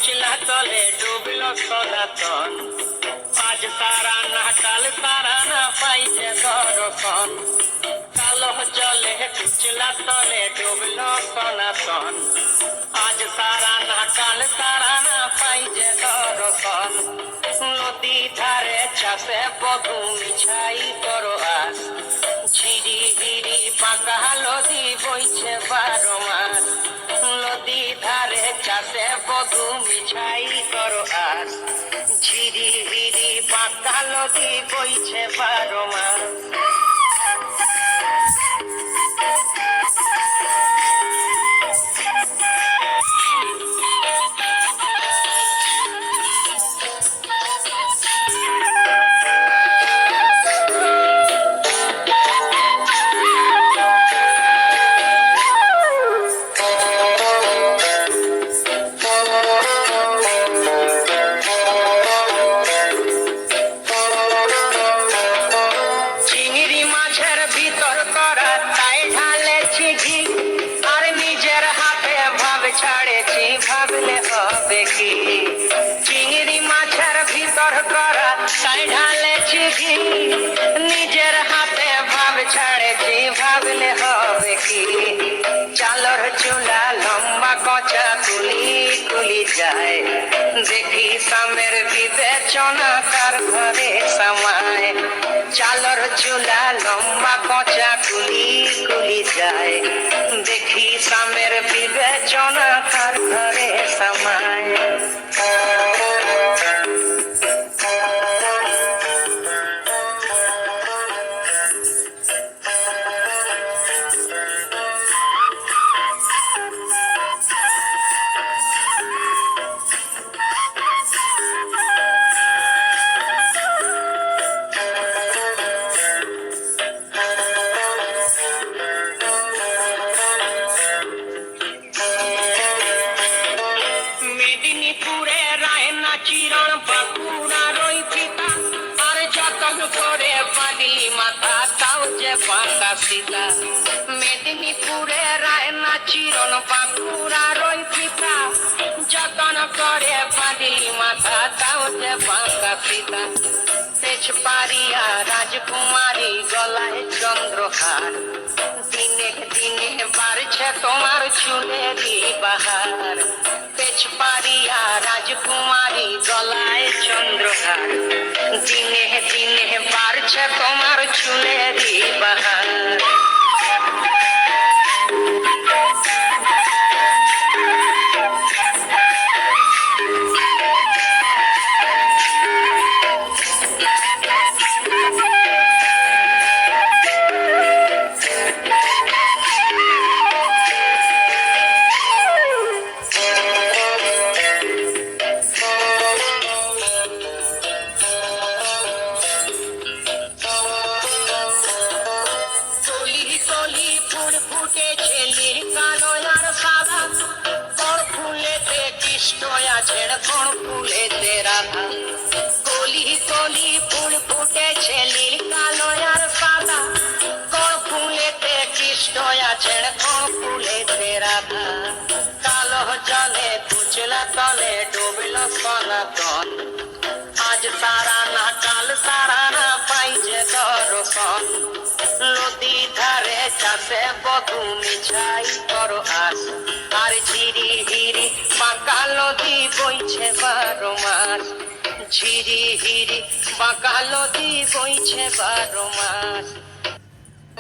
কুচলা তলে ডুবলো সনাতন, আজ তারা না কাল তারা না পাইছে দর্শন। কালো জলে কুচলা তলে ডুবলো সনাতন, আজ তারা না কাল তারা না পাইছে দর্শন। নদী ধারে চাষে বধু মিছাই করো আস, ঝিরি হিরি পাকা নদী বইছে 12 মাস। নদী ধারে চাষে বধু মিছাই করো আস, ঝিরি হিরি পাকা নদী বইছে 12 মাস। ছাড়েছি ভাবলে হবে কি, চিংড়ি মাছের ভিতর করা তাই ঢালেছি ঘি। নিজের হাতে ভাব ছাড়েছি ভাবলে হবে কি, চালর চুলা লম্বা কচা তুলি তুলি যায়। দেখি সামের বিবেচনা কার ঘরে সামায়, চালর চুলা লম্বা কচা তুলি তুলি যায়। দেখি সামের বিবেচনা কার ঘরে সামায়। মেদিনীপুরে রায়না চিরণ বাঁকুড়ার ওই পিতা, আর যতন করে বাঁধলি মাথা তাও যে বাঁকা সীতা। মেদিনীপুরে রায়না চিরণ বাঁকুড়ার ওই পিতা, যতন করে বাঁধলি মাথা তাও যে বাঁকা সীতা। তেজপাড়িয়া রাজকুমারী গলায় চন্দ্রহার, দিনে দিনে বাড়ছে তোমার চুলেরই বাহার। তেজপাড়িয়া রাজকুমারী গলায় চন্দ্রহার, দিনে দিনে বাড়ছে তোমার চুলেরই বাহার। কোন ফুলেতে রাধা, কলি কলি ফুল ফুটেছে নীল কালো আর সাদা। কোন ফুলেতে কৃষ্ণ আছেন কোন ফুলেতে রাধা। কালো জলে কুচলা তলে ডুবলো সনাতন, আজ তারা না কাল তারা না পাইছে দর্শন। নদী ধারে চাষে বধু মিছাই করো আস, আর ঝিরি হিরি বাঁকা নদী বইছে 12 মাস। ঝিরি হিরি বাঁকা নদী বইছে 12 মাস।